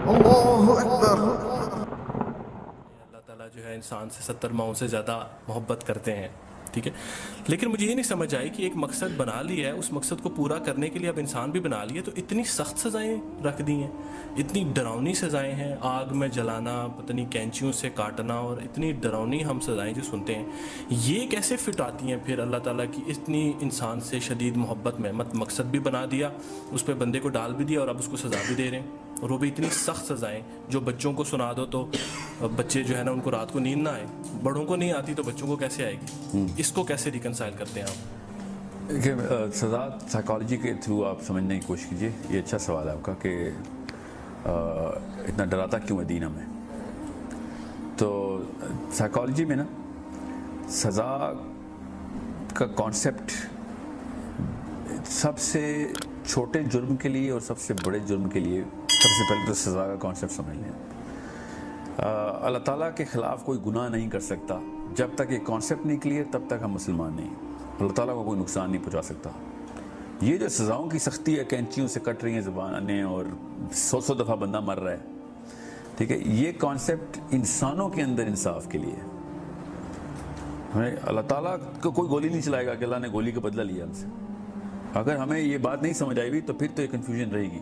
اللہ اکبر. اللہ تعالیٰ جو ہے انسان سے 70 ماؤں سے زیادہ محبت کرتے ہیں، ٹھیک ہے. لیکن مجھے یہ نہیں سمجھ آئی کہ ایک مقصد بنا لیا ہے، اس مقصد کو پورا کرنے کے لیے اب انسان بھی بنا لیے، تو اتنی سخت سزائیں رکھ دی ہیں، اتنی ڈراؤنی سزائیں ہیں، آگ میں جلانا، پتہ نہیں کینچیوں سے کاٹنا، اور اتنی ڈراؤنی ہم سزائیں جو سنتے ہیں، یہ کیسے فٹ آتی ہیں پھر اللہ تعالیٰ کی اتنی انسان سے شدید محبت میں؟ مقصد بھی بنا دیا، اس پہ بندے کو ڈال بھی دیا، اور اب اس کو سزا بھی دے رہے ہیں، اور وہ بھی اتنی سخت سزائیں جو بچوں کو سنا دو تو بچے جو ہے نا ان کو رات کو نیند نہ آئے، بڑوں کو نہیں آتی تو بچوں کو کیسے آئے گی؟ اس کو کیسے ریکنسائل کرتے ہیں آپ؟ کہ سزا سائیکالوجی کے تھرو آپ سمجھنے کی کوشش کیجیے. یہ اچھا سوال ہے آپ کا کہ اتنا ڈراتا کیوں ہے دین ہمیں. تو سائیکالوجی میں نا سزا کا کانسیپٹ سب سے چھوٹے جرم کے لیے اور سب سے بڑے جرم کے لیے سب سے پہلے تو سزا کا کانسیپٹ سمجھ لیں. اللہ تعالیٰ کے خلاف کوئی گناہ نہیں کر سکتا جب تک یہ کانسیپٹ نہیں کلیئر، تب تک ہم مسلمان نہیں. اللہ تعالیٰ کو کوئی نقصان نہیں پہنچا سکتا. یہ جو سزاؤں کی سختی ہے، کینچیوں سے کٹ رہی ہیں زبانیں اور 100 دفعہ بندہ مر رہا ہے، ٹھیک ہے، یہ کانسیپٹ انسانوں کے اندر انصاف کے لیے. ہمیں اللہ تعالیٰ کو کوئی گولی نہیں چلائے گا کہ اللہ نے گولی کا بدلہ لیا ہم سے. اگر ہمیں یہ بات نہیں سمجھ آئی ہوئی تو پھر تو یہ کنفیوژن رہے گی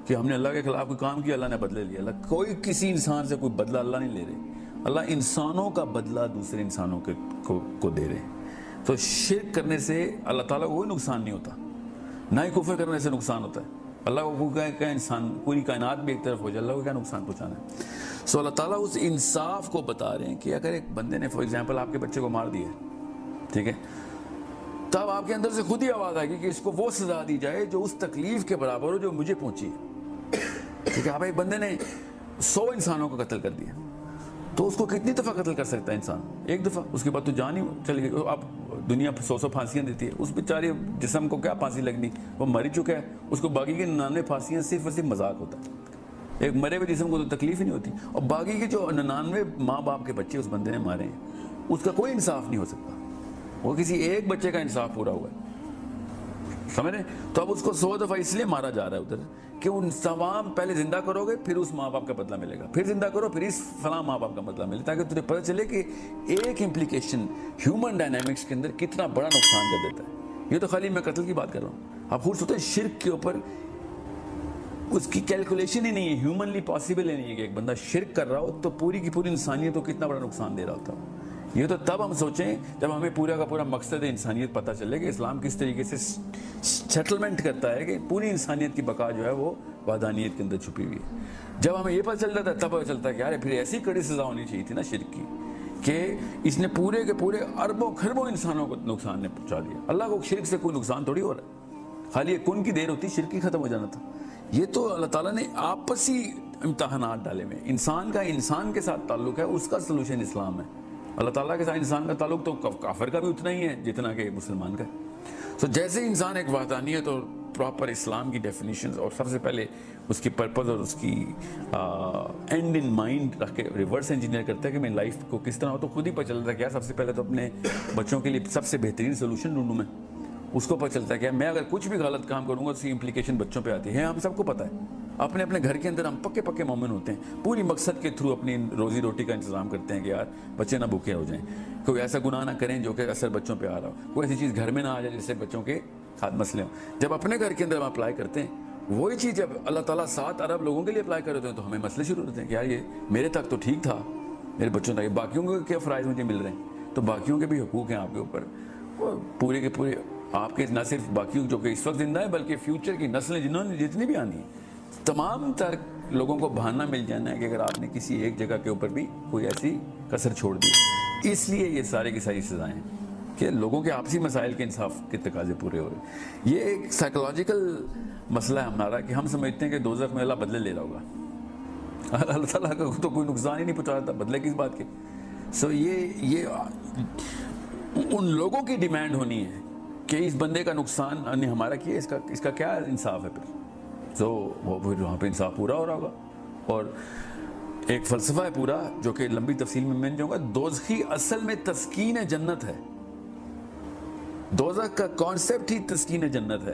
کہ ہم نے اللہ کے خلاف کوئی کام کیا، اللہ نے بدلے لیا. اللہ کوئی کسی انسان سے کوئی بدلہ اللہ نہیں لے رہے. اللہ انسانوں کا بدلہ دوسرے انسانوں کو دے رہے. تو شرک کرنے سے اللہ تعالیٰ کو کوئی نقصان نہیں ہوتا، نہ ہی کفر کرنے سے نقصان ہوتا ہے. اللہ کو کہ انسان پوری کائنات بھی ایک طرف ہو جائے، اللہ کو کیا نقصان پہنچانا ہے. سو اللہ تعالیٰ اس انصاف کو بتا رہے ہیں کہ اگر ایک بندے نے فار ایگزامپل آپ کے بچے کو مار دیا، ٹھیک ہے، تب آپ کے اندر سے خود ہی آواز آئے گی کہ اس کو وہ سزا دی جائے جو اس تکلیف کے برابر ہو جو مجھے پہنچی. ٹھیک ہے، آپ ایک بندے نے 100 انسانوں کو قتل کر دیا، تو اس کو کتنی دفعہ قتل کر سکتا ہے انسان؟ ایک دفعہ. اس کے بعد تو جان ہی چلی گئی. اب دنیا 100 پھانسیاں دیتی ہے، اس بیچارے جسم کو کیا پھانسی لگنی، وہ مر ہی چکا ہے. اس کو باقی کے 99 پھانسیاں صرف اور صرف مذاق ہوتا ہے. ایک مرے ہوئے جسم کو تو تکلیف ہی نہیں ہوتی. اور باقی کے جو 99 ماں باپ کے بچے اس بندے نے مارے ہیں، اس کا کوئی انصاف نہیں ہو سکتا. وہ کسی ایک بچے کا انصاف پورا ہوا ہے، سمجھ رہے؟ تو اب اس کو 100 دفعہ اس لیے مارا جا رہا ہے ادھر کہ ان تمام پہلے زندہ کرو گے پھر اس ماں باپ کا بدلہ ملے گا، پھر زندہ کرو پھر اس فلاں ماں باپ کا بدلہ ملے، تاکہ تجھے پتہ چلے کہ ایک امپلیکیشن ہیومن ڈائنامکس کے اندر کتنا بڑا نقصان کر دیتا ہے. یہ تو خالی میں قتل کی بات کر رہا ہوں. آپ خود سوچیں شرک کے اوپر اس کی کیلکولیشن ہی نہیں ہے، ہیومنلی پاسبل ہی نہیں ہے کہ ایک بندہ شرک کر رہا ہو تو پوری کی پوری انسانیت کو کتنا بڑا نقصان دے رہا ہوتا ہے. یہ تو تب ہم سوچیں جب ہمیں پورا کا پورا مقصد انسانیت پتہ چلے کہ اسلام کس طریقے سے سیٹلمنٹ کرتا ہے کہ پوری انسانیت کی بقا جو ہے وہ وحدانیت کے اندر چھپی ہوئی ہے. جب ہمیں یہ پتہ چل جاتا ہے تب پتہ چلتا ہے کہ یار پھر ایسی کڑی سزا ہونی چاہیے تھی نا شرک کی، کہ اس نے پورے کے پورے اربوں خربوں انسانوں کو نقصان نے پہنچا دیا. اللہ کو شرک سے کوئی نقصان تھوڑی ہو رہا ہے، خالی ایک کن کی دیر ہوتی، شرک ہی ختم ہو جانا تھا. یہ تو اللہ تعالیٰ نے آپسی امتحانات ڈالے ہوئے. انسان کا انسان کے ساتھ تعلق ہے، اس کا سلوشن اسلام ہے. اللہ تعالیٰ کے ساتھ انسان کا تعلق تو کافر کا بھی اتنا ہی ہے جتنا کہ مسلمان کا ہے. تو جیسے انسان ایک وحدانیت اور پراپر اسلام کی ڈیفینیشنز اور سب سے پہلے اس کی پرپز اور اس کی اینڈ ان مائنڈ رکھ کے ریورس انجینئر کرتا ہے کہ میں لائف کو کس طرح ہو، تو خود ہی پتہ چلتا ہے کہ سب سے پہلے تو اپنے بچوں کے لیے سب سے بہترین سولوشن ڈھونڈوں میں. اس کو پتہ چلتا ہے کہ میں اگر کچھ بھی غلط کام کروں گا اس کی امپلیکیشن بچوں پہ آتی ہے. ہم سب کو پتہ ہے، اپنے اپنے گھر کے اندر ہم پکے مومن ہوتے ہیں، پوری مقصد کے تھرو اپنی روزی روٹی کا انتظام کرتے ہیں کہ یار بچے نہ بھوکے ہو جائیں، کوئی ایسا گناہ نہ کریں جو کہ اثر بچوں پہ آ رہا ہو، کوئی ایسی چیز گھر میں نہ آ جائے جس سے بچوں کے ہاتھ مسئلے ہوں. جب اپنے گھر کے اندر ہم اپلائی کرتے ہیں وہی چیز جب اللہ تعالیٰ 7 ارب لوگوں کے لیے اپلائی کر رہے ہیں تو ہمیں مسئلے شروع ہوتے ہیں کہ یار یہ میرے تک تو ٹھیک تھا، میرے بچوں تک، باقیوں کو کیا فرائض مجھے مل رہے ہیں. تو باقیوں کے بھی حقوق ہیں آپ کے اوپر، پورے کے پورے آپ کے، نہ صرف باقیوں جو کہ اس وقت زندہ ہیں بلکہ فیوچر کی نسلیں جنہوں نے جتنی بھی آنی ہیں، تمام تر لوگوں کو بہانہ مل جانا ہے کہ اگر آپ نے کسی ایک جگہ کے اوپر بھی کوئی ایسی کسر چھوڑ دی. اس لیے یہ سارے کی ساری سزائیں ہیں کہ لوگوں کے آپسی مسائل کے انصاف کے تقاضے پورے ہو رہے ہیں. یہ ایک سائیکولوجیکل مسئلہ ہے ہمارا کہ ہم سمجھتے ہیں کہ دوزخ میں اللہ بدلے لے رہا ہوگا. اللہ تعالیٰ کا تو کوئی نقصان ہی نہیں پہنچا رہا، بدلے کس بات کے. سو یہ ان لوگوں کی ڈیمانڈ ہونی ہے کہ اس بندے کا نقصان نے ہمارا کیا، اس کا کیا انصاف ہے پھر. تو وہ پھر وہاں پہ انصاف پورا ہو رہا ہوگا. اور ایک فلسفہ ہے پورا جو کہ لمبی تفصیل میں نہیں جاؤں گا. دوزخی اصل میں تسکین جنت ہے. دوزخ کا کانسیپٹ ہی تسکین جنت ہے.